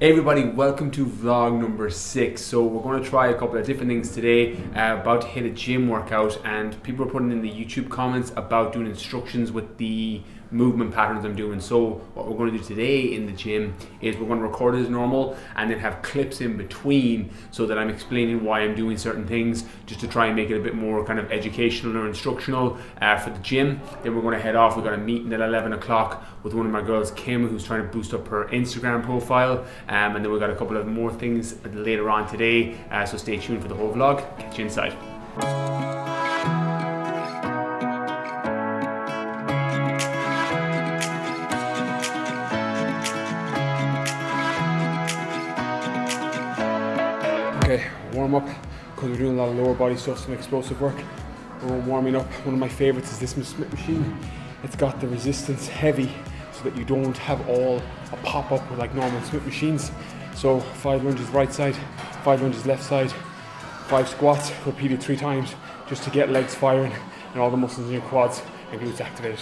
Hey everybody, welcome to vlog number 6. So we're going to try a couple of different things today. About to hit a gym workout, and people are putting in the YouTube comments about doing instructions with the movement patterns I'm doing. So what we're going to do today in the gym is we're going to record it as normal and then have clips in between so that I'm explaining why I'm doing certain things, just to try and make it a bit more kind of educational or instructional for the gym. Then we're going to head off. We've got a meeting at 11 o'clock with one of my girls, Kim, who's trying to boost up her Instagram profile. And then we've got a couple of more things later on today, so stay tuned for the whole vlog. Catch you inside. Okay, warm up, because we're doing a lot of lower body stuff, some explosive work. We're warming up. One of my favorites is this Smith machine. It's got the resistance heavy so that you don't have all a pop up with like normal Smith machines. So 5 lunges right side, 5 lunges left side, 5 squats, repeated 3 times, just to get legs firing and all the muscles in your quads and glutes activated.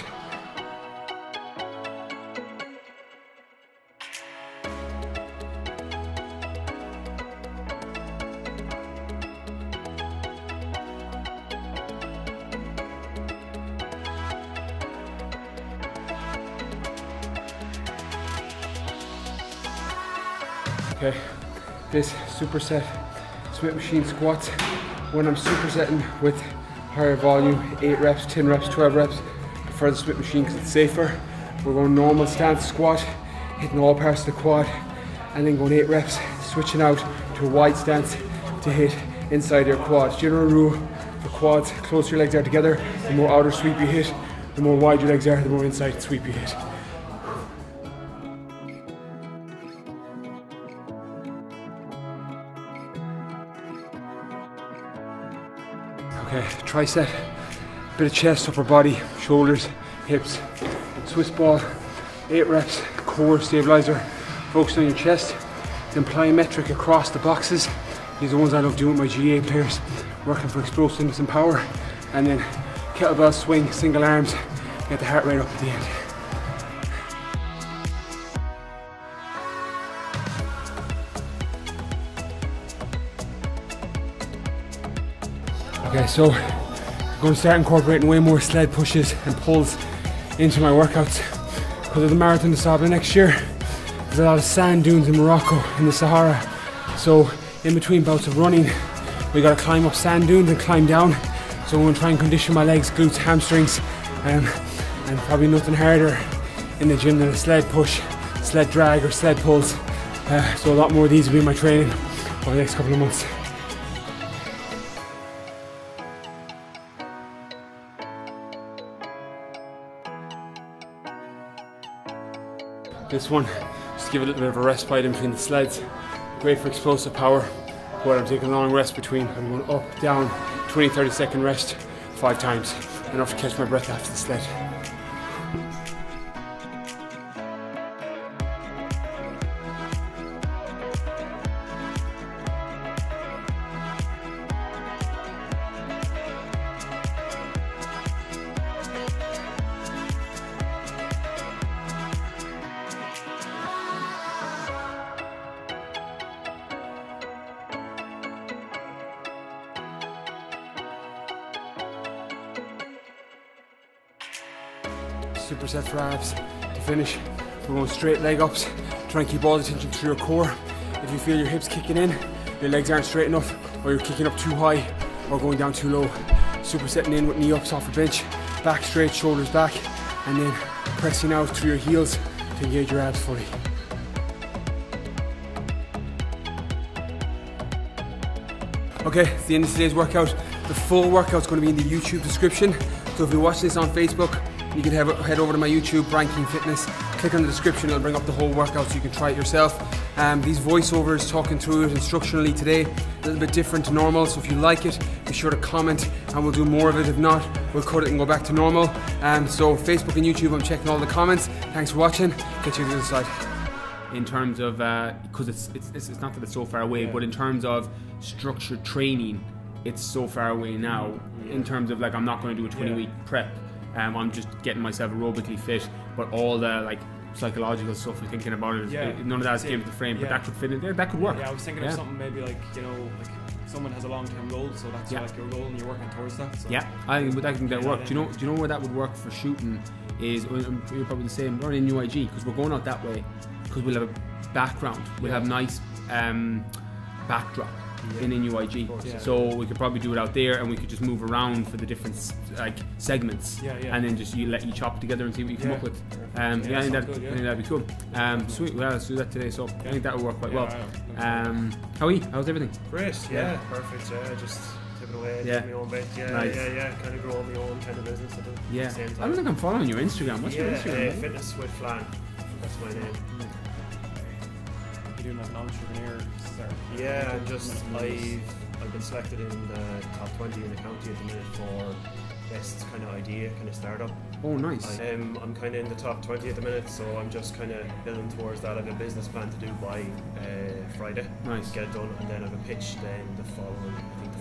Okay, this superset Smith machine squats, when I'm supersetting with higher volume, 8 reps, 10 reps, 12 reps, prefer the Smith machine because it's safer. We're going normal stance squat, hitting all parts of the quad, and then going 8 reps, switching out to a wide stance to hit inside your quads. General rule for quads, the closer your legs are together, the more outer sweep you hit, the more wide your legs are, the more inside sweep you hit. Okay, tricep, bit of chest, upper body, shoulders, hips. Swiss ball, 8 reps, core stabilizer, focus on your chest. Then plyometric across the boxes. These are the ones I love doing with my GA players, working for explosiveness and power. And then kettlebell swing, single arms, get the heart rate up at the end. Okay, so I'm going to start incorporating way more sled pushes and pulls into my workouts because of the Marathon des Sables next year. There's a lot of sand dunes in Morocco in the Sahara, so in between bouts of running we got to climb up sand dunes and climb down. So I'm going to try and condition my legs, glutes, hamstrings, and probably nothing harder in the gym than a sled push, sled drag or sled pulls. So a lot more of these will be in my training over the next couple of months. This one, just give it a little bit of a respite in between the sleds. Great for explosive power, but I'm taking a long rest between. I'm going up, down, 20-30 second rest 5 times. Enough to catch my breath after the sled. Superset for abs. To finish, we're going straight leg ups. Try and keep all the tension through your core. If you feel your hips kicking in, your legs aren't straight enough, or you're kicking up too high or going down too low, supersetting in with knee ups off the bench, back straight, shoulders back, and then pressing out through your heels to engage your abs fully. Okay, it's the end of today's workout. The full workout's going to be in the YouTube description, so if you're watching this on Facebook, you can head over to my YouTube, Brian King Fitness, click on the description, it'll bring up the whole workout so you can try it yourself. These voiceovers talking through it instructionally today, a little bit different to normal, so if you like it, be sure to comment and we'll do more of it. If not, we'll cut it and go back to normal. So Facebook and YouTube, I'm checking all the comments. Thanks for watching, catch you on the other side. In terms of, because it's not that it's so far away, but in terms of structured training, it's so far away now. In terms of I'm not going to do a 20-week prep. I'm just getting myself aerobically fit, but all the psychological stuff you're thinking about it. None of that came to the frame, but that could fit in there. That could work. Yeah, I was thinking of something maybe like, you know, like someone has a long-term goal, so that's like your goal and you're working towards that. So. Yeah, I think that work. Do you know where that would work for shooting? Is you're probably the same. We're in UIG because we're going out that way because we'll have a background. We'll have nice backdrop in UIG, so we could probably do it out there, and we could just move around for the different like segments, and then just let you chop it together and see what you come up with. I think that'd be cool. Sweet, well, let's do that today. So I think that would work quite well. How's everything? Great, perfect. Just tipping away, my own bit. Kind of growing my own kind of business at the same time. I don't think I'm following your Instagram. What's your Instagram? Fitness with Flan. That's my name. You're doing like an entrepreneur. Yeah, I've been selected in the top 20 in the county at the minute for best kind of idea, kind of startup. Oh, nice. I'm kind of in the top 20 at the minute, so I'm just kind of building towards that. I have a business plan to do by Friday. Nice. Get it done, and then I have a pitch then the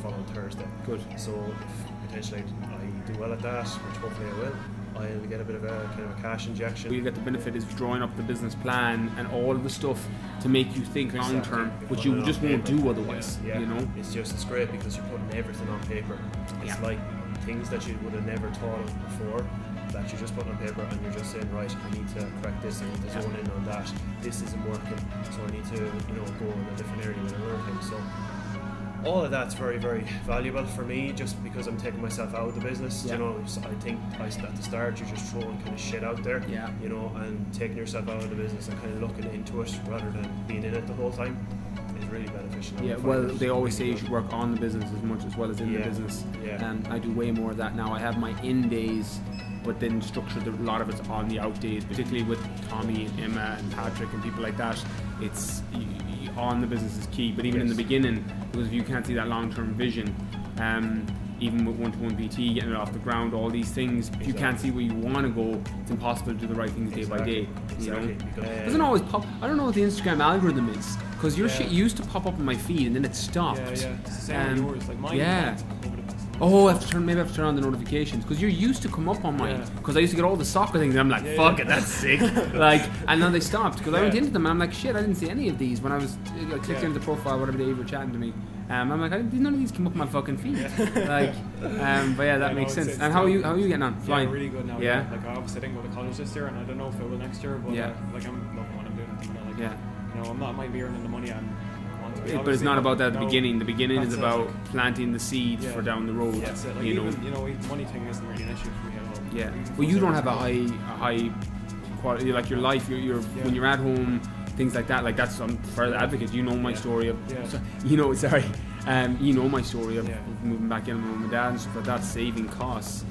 following Thursday. Good. So if potentially I do well at that, which hopefully I will, I'll get a bit of a kind of a cash injection. You get the benefit is drawing up the business plan and all of the stuff to make you think long term, which you just won't do otherwise. You know, it's great because you're putting everything on paper. It's like things that you would have never thought of before that you just put on paper, and you're just saying, right, I need to correct this, I need to zone in on that. This isn't working, so I need to go in a different area and learn things. So all of that's very, very valuable for me, just because I'm taking myself out of the business. You know, so I think at the start you're just throwing kind of shit out there, you know, and taking yourself out of the business and kind of looking into it rather than being in it the whole time is really beneficial. Yeah, well, they always say you should work on the business as much as well as in the business. And I do way more of that now. I have my in days, but then structured a lot of it's on the out days, particularly with Tommy and Emma and Patrick and people like that. It's on the business is key, but even in the beginning, because if you can't see that long-term vision, even with one-to-one PT, getting it off the ground, all these things, if you can't see where you want to go, it's impossible to do the right things day by day. You know, it doesn't always pop. I don't know what the Instagram algorithm is, because your shit used to pop up on my feed and then it stopped. It's the same with yours, like mine. Oh, I have to turn on the notifications, because you're used to come up on mine. Because I used to get all the soccer things, and I'm like, fuck it, that's sick. Like, and now they stopped because I went into them and I'm like, shit, I didn't see any of these when I was clicked into the profile, whatever they were chatting to me. I'm like, none of these come up on my fucking feed. Like, but yeah, that makes sense. And how are you getting on? Flying? Yeah, really good now. Like, I obviously didn't go to college this year, and I don't know if I will next year. But like, I'm loving what I'm doing at the minute. Like, you know, I might be earning the money but it's not about that at the begining. The beginning is about planting the seed for down the road. That's it. Like, you know, the money thing isn't really an issue for me at all. Yeah. Well, you don't have a high quality, like your life. You're when you're at home, things like that. Like, that's for the advocates. You know my story of. You know my story of moving back in with my mum and dad and stuff like that, saving costs.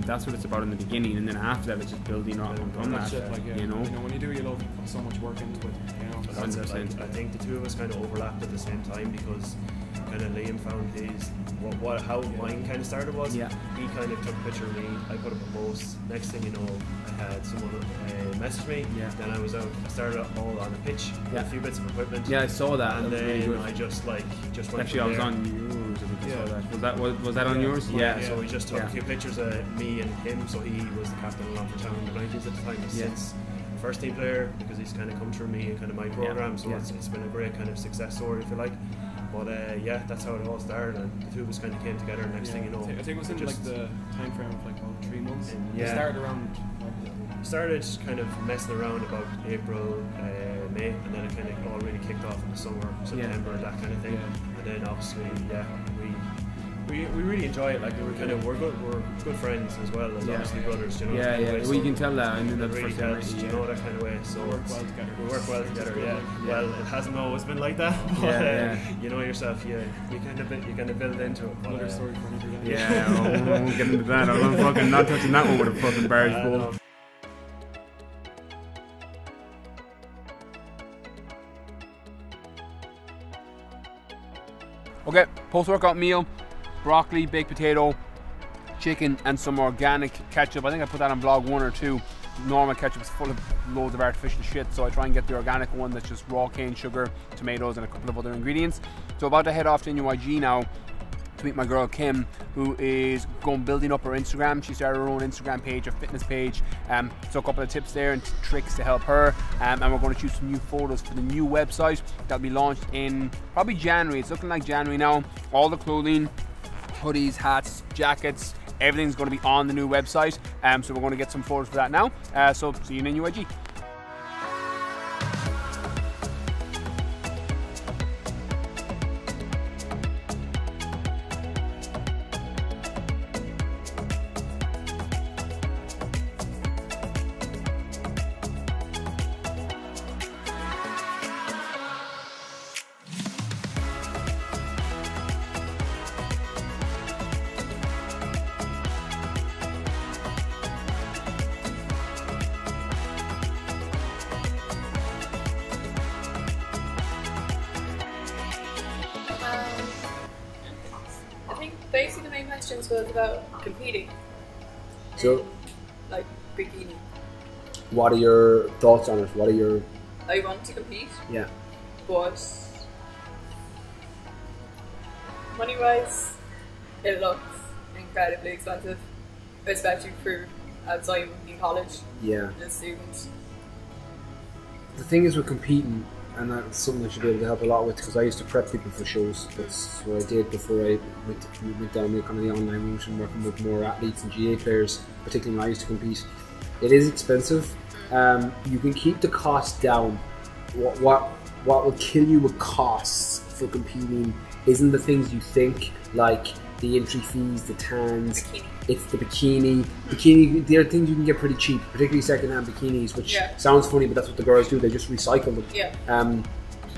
That's what it's about in the beginning, and then after that, it's just building on that. You know, when you do, you put so much work into it. You know, 100%. I think the two of us kind of overlapped at the same time, because kind of Liam found his how mine kind of started was he kind of took a picture of me, I put up a post, next thing you know I had someone message me, then I started all on a pitch with a few bits of equipment, I saw that, and then really I just went actually I was on yours, was that on yours? So we just took a few pictures of me and him, so he was the captain of Longford Town in the 90s at the time, since first team player, because he's kind of come through me and kind of my program, so it's been a great kind of success story, if you like. But that's how it all started, and the two of us kind of came together. Next thing you know, I think it was in like the time frame of like about 3 months. We started around. Started kind of messing around about April, May, and then it kind of all really kicked off in the summer, September, that kind of thing. And then obviously, we really enjoy it. Like, we're good friends as well as obviously brothers. You know. Well, you can tell that. I mean, that really helps, you know, that kind of way. So we work well together. Well, it hasn't always been like that, but you know yourself. You kind of build into it. Another story for another day. I won't get into that. I'm fucking not touching that one with a fucking barge pole. Okay, post-workout meal. Broccoli, baked potato, chicken, and some organic ketchup. I think I put that on vlog 1 or 2. Normal ketchup is full of loads of artificial shit, so I try and get the organic one that's just raw cane sugar, tomatoes, and a couple of other ingredients. So about to head off to NUIG now to meet my girl Kim, who is building up her Instagram. She started her own Instagram page, a fitness page. So a couple of tips there and tricks to help her. And we're going to shoot some new photos for the new website that'll be launched in probably January. It's looking like January now. All the clothing, hoodies, hats, jackets, everything's going to be on the new website. So we're going to get some photos for that now. So see you in UIG. Basically, the main questions was about competing. So, like bikini. What are your thoughts on it? What are your? I want to compete. Yeah. But money-wise, it looks incredibly expensive, especially for as I'm in college. Yeah. As a student. The thing is with competing, and that's something I should be able to help a lot with, because I used to prep people for shows. That's what I did before I went down the kind of the online route and working with more athletes and GA players, particularly when I used to compete. It is expensive. You can keep the cost down. What will kill you with costs for competing isn't the things you think, like the entry fees, the tans. Bikini. It's the bikini. There are things you can get pretty cheap, particularly second-hand bikinis, which sounds funny, but that's what the girls do. They just recycle them. Yeah.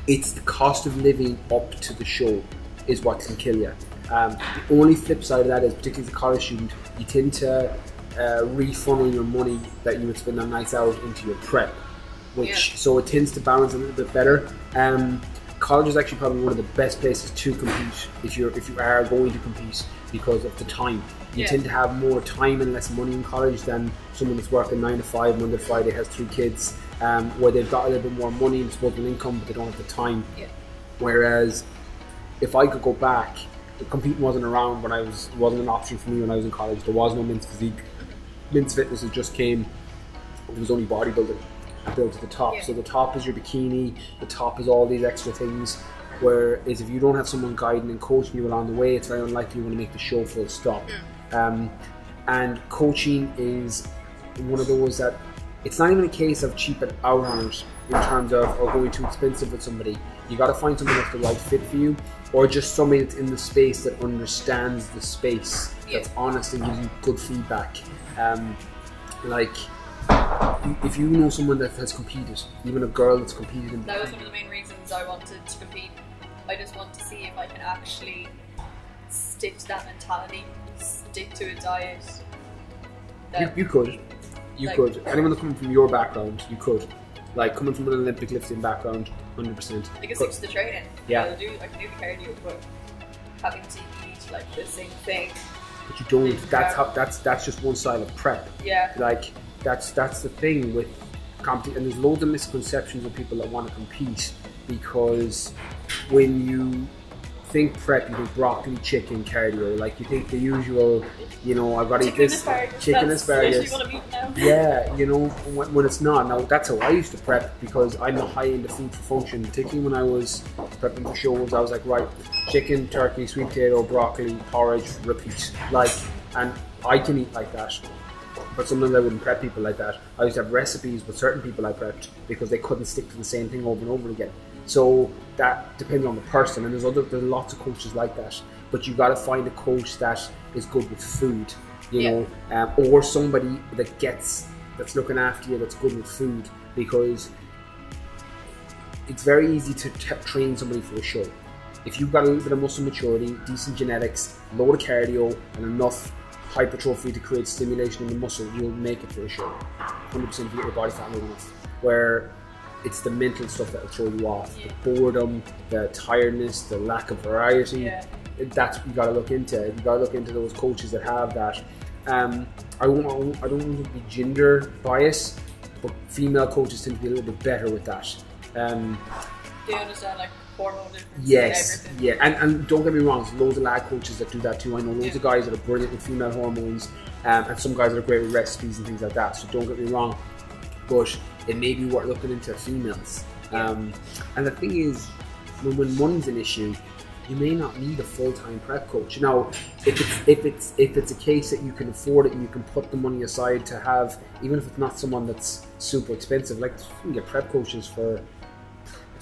It's the cost of living up to the show is what can kill you. The only flip side of that is, particularly as a college student, you tend to refunnel your money that you would spend on nights out into your prep, which so it tends to balance a little bit better. College is actually probably one of the best places to compete if you are going to compete, because of the time. You tend to have more time and less money in college than someone that's working 9 to 5, Monday to Friday, has 3 kids, where they've got a little bit more money and disposable income, but they don't have the time. Yeah. Whereas if I could go back, competing wasn't around when wasn't an option for me when I was in college. There was no men's physique. Men's fitness had just came. It was only bodybuilding. I built to the top. So the top is your bikini, the top is all these extra things. Whereas if you don't have someone guiding and coaching you along the way, it's very unlikely you're going to make the show full stop. And coaching is one of those that it's not even a case of cheaping out on it in terms of going too expensive with somebody. You got to find someone that's the right fit for you, or just somebody that's in the space that understands the space, that's honest and gives you good feedback. Like, if you know someone that has competed, even a girl that's competed in... That was one of the main reasons I wanted to compete. I just want to see if I can actually stick to that mentality, stick to a diet. You could. You could. Anyone that's coming from your background, you could. Like, coming from an Olympic lifting background, 100%. I can stick to the training. Yeah. I can do the cardio, but having to eat like the same thing. But you don't. That's just one style of prep. Yeah. Like, that's the thing with competing, and there's loads of misconceptions of people that want to compete, because when you think prep, you think broccoli, chicken, cardio. Like, you think the usual, you know, I've got to eat this chicken asparagus. Yeah, you know, when it's not. Now, that's how I used to prep, because I'm not high into food for function. Particularly when I was prepping for shows, I was like, right, chicken, turkey, sweet potato, broccoli, porridge, repeat. Like, and I can eat like that. But sometimes I wouldn't prep people like that. I used to have recipes with certain people I prepped because they couldn't stick to the same thing over and over again. So that depends on the person, and there's lots of coaches like that. But you got to find a coach that is good with food, you know, or somebody that's looking after you, that's good with food, because it's very easy to train somebody for a show. If you've got a little bit of muscle maturity, decent genetics, load of cardio, and enough hypertrophy to create stimulation in the muscle, you'll make it for a show. 100% if you get your body fat low enough. Where it's the mental stuff that'll throw you off. The boredom, the tiredness, the lack of variety. That's what you gotta look into. You gotta look into those coaches that have that. I don't want to be gender biased, but female coaches tend to be a little bit better with that. they understand like hormone differences. Yes, And everything. yeah, and don't get me wrong, there's loads of lad coaches that do that too. I know loads of guys that are brilliant with female hormones, and some guys that are great with recipes and things like that. So don't get me wrong, but it may be worth looking into females. And the thing is, when money's an issue, you may not need a full-time prep coach. Now, if it's a case that you can afford it and you can put the money aside to have, even if it's not someone that's super expensive, like you can get prep coaches for,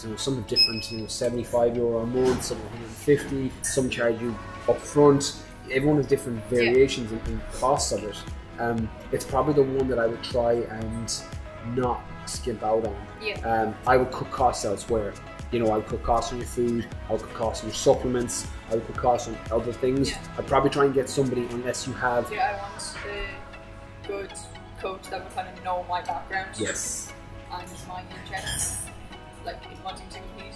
you know, something different, you know, €75 a month, some 150, some charge you up front. Everyone has different variations in costs of it. It's probably the one that I would try and not skimp out on. I would cut costs elsewhere. You know, I would cut costs on your food, I would cut costs on your supplements, I would cut costs on other things. I'd probably try and get somebody, unless you have... I want a good coach that would kind of know my background. Yes. And my interests, like in wanting to compete.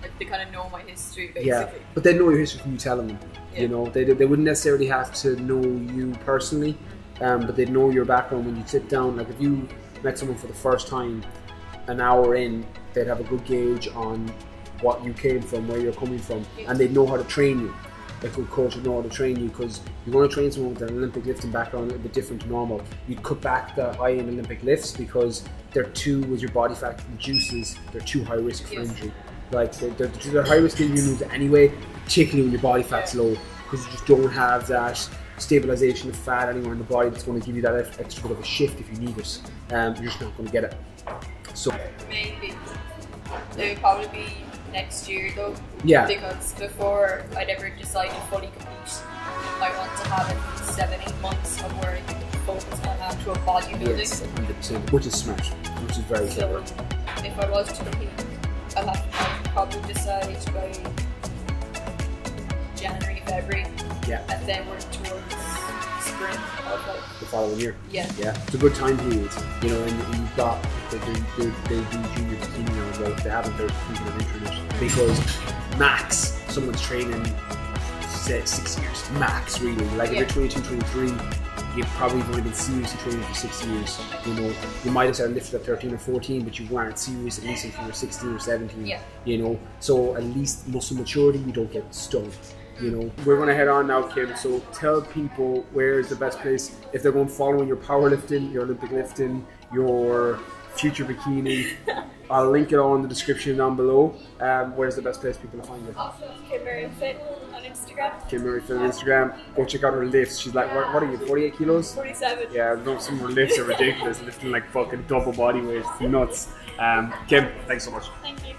Like they kind of know my history, basically. Yeah, but they know your history from you telling them. You know, they wouldn't necessarily have to know you personally, but they'd know your background when you sit down. Like if you met someone for the first time, an hour in, they'd have a good gauge on what you came from, where you're coming from, and they'd know how to train you. A good coach would know how to train you, because you're going to train someone with an Olympic lifting background a little bit different to normal. You'd cut back the high-end Olympic lifts because they're too, with your body fat reduces, they're too high risk for injury. Like they're high risk injury moves anyway, particularly when your body fat's low, because you just don't have that stabilization of fat anywhere in the body that's going to give you that extra bit of a shift if you need it. You're just not going to get it. So maybe it would probably be next year though. Yeah. Because before I'd ever decide to fully compete, I want to have at least 7-8 months of where I can focus on actual bodybuilding. Yes, 100%, which is smart, which is very clever. So if I was to compete, I'd probably decide by January, February, and then work towards spring of like the following year. Yeah, it's a good time period, you know, and you've got they do junior bikini now as well. If they haven't, they're thinking of entering it, because max someone's training 6 years max, really. Like if you're 22, 23, you've probably only been seriously training for 6 years. You know, you might have started lifting at 13 or 14, but you weren't serious at least until you were 16 or 17. You know, so at least muscle maturity, you don't get stung. You know, we're going to head on now, Kim. So tell people where is the best place if they're going following your powerlifting, your Olympic lifting, your future bikini. I'll link it all in the description down below. Where's the best place people to find you? Kim Murray Fit on Instagram. Kim Murray Fit on Instagram. Go check out her lifts. She's like, what are you, 48 kilos? 47. Yeah, some of her lifts are ridiculous. Lifting like fucking double body weight. It's nuts. Kim, thanks so much. Thank you.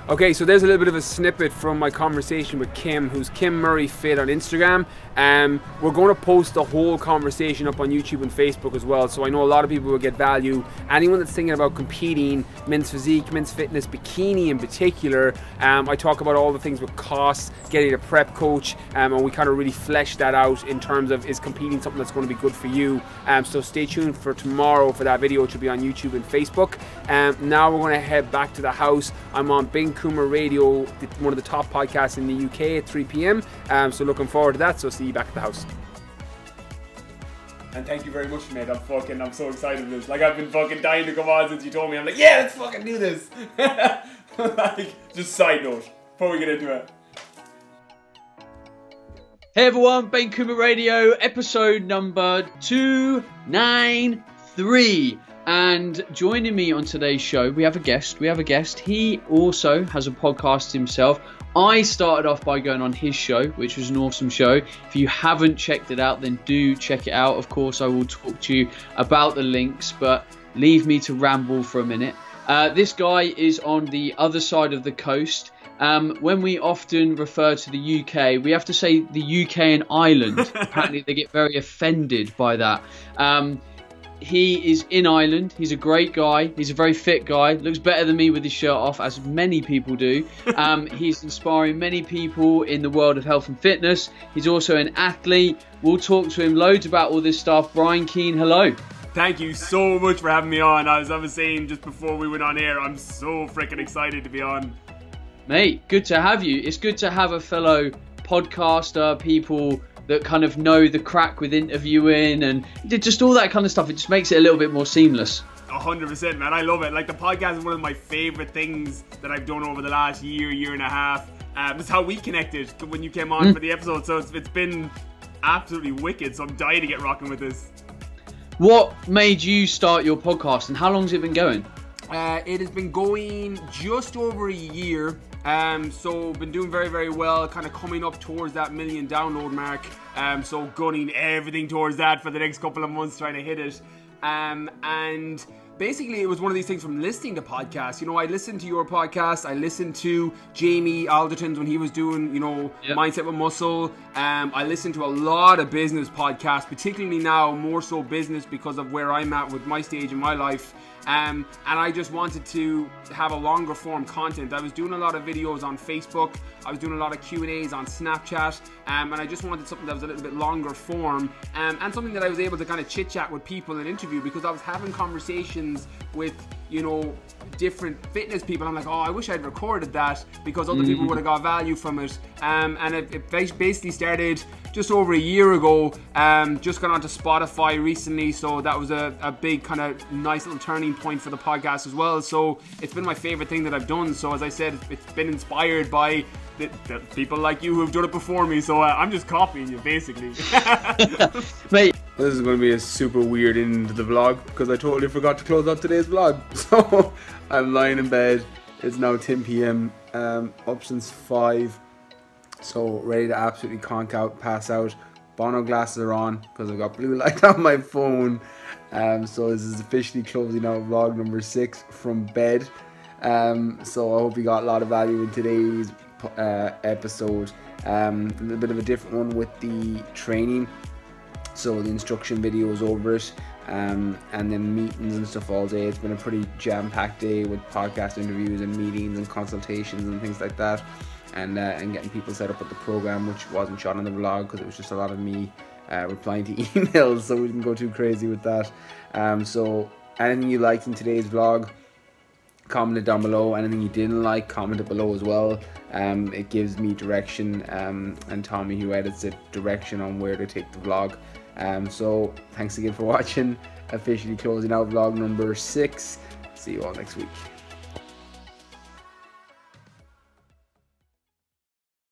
Okay, so there's a little bit of a snippet from my conversation with Kim, who's Kim Murray Fit on Instagram. We're going to post the whole conversation up on YouTube and Facebook as well, so I know a lot of people will get value. Anyone that's thinking about competing, men's physique, men's fitness, bikini in particular, I talk about all the things with costs, getting a prep coach, and we kind of really flesh that out in terms of is competing something that's going to be good for you. So stay tuned for tomorrow for that video, which will be on YouTube and Facebook. Now we're going to head back to the house. I'm on Coomber Radio, one of the top podcasts in the UK at 3 p.m. So looking forward to that. So see you back at the house. And thank you very much, mate. I'm so excited for this. Like, I've been fucking dying to come on since you told me. I'm like, yeah, let's fucking do this. Like, just side note before we get into it. Hey everyone, Coomber Radio, episode number 293. And joining me on today's show, we have a guest. He also has a podcast himself. I started off by going on his show, which was an awesome show. If you haven't checked it out, then do check it out. Of course, I will talk to you about the links, but leave me to ramble for a minute. This guy is on the other side of the coast. When we often refer to the UK, we have to say the UK and Ireland. Apparently, they get very offended by that. He is in Ireland. He's a great guy. He's a very fit guy. Looks better than me with his shirt off, as many people do. He's inspiring many people in the world of health and fitness. He's also an athlete. We'll talk to him loads about all this stuff. Brian Keane, hello. Thank you so much for having me on. As I was saying just before we went on air, I'm so freaking excited to be on. Mate, good to have you. It's good to have a fellow podcaster, people that kind of know the crack with interviewing and just all that kind of stuff. It just makes it a little bit more seamless. 100%, man. I love it. Like, the podcast is one of my favorite things that I've done over the last year and a half. It's how we connected when you came on for the episode. So it's been absolutely wicked. So I'm dying to get rocking with this. What made you start your podcast, and how long's it been going? It has been going just over a year. So been doing very, very well, kind of coming up towards that 1 million download mark. So gunning everything towards that for the next couple of months, trying to hit it. And basically it was one of these things from listening to podcasts. You know, I listened to your podcast, I listened to Jamie Alderton's when he was doing, you know, Mindset with Muscle. I listened to a lot of business podcasts, particularly now more so business because of where I'm at with my stage in my life. And I just wanted to have a longer form content. I was doing a lot of videos on Facebook, I was doing a lot of Q&As on Snapchat, and I just wanted something that was a little bit longer form, and something that I was able to kind of chit chat with people and interview, because I was having conversations with, you know, different fitness people. I'm like, oh, I wish I'd recorded that because other people would have got value from it. And it basically started just over a year ago. Just got onto Spotify recently, so that was a big kind of nice little turning point for the podcast as well. So it's been my favorite thing that I've done. So as I said, it's been inspired by the people like you who've done it before me. So I'm just copying you, basically. Mate, this is going to be a super weird end to the vlog because I totally forgot to close out today's vlog. So I'm lying in bed. It's now 10 p.m. Up since 5. So ready to absolutely conk out, pass out. Bono glasses are on because I've got blue light on my phone. So this is officially closing out vlog number 6 from bed. So I hope you got a lot of value in today's episode. A little bit of a different one with the training. So the instruction videos over it, and then meetings and stuff all day. It's been a pretty jam-packed day with podcast interviews and meetings and consultations and things like that, and getting people set up with the program, which wasn't shot on the vlog because it was just a lot of me replying to emails, so we didn't go too crazy with that. So anything you liked in today's vlog, comment it down below. Anything you didn't like, comment it below as well. It gives me direction, and Tommy, who edits it, direction on where to take the vlog. So thanks again for watching. Officially closing out vlog number 6. See you all next week.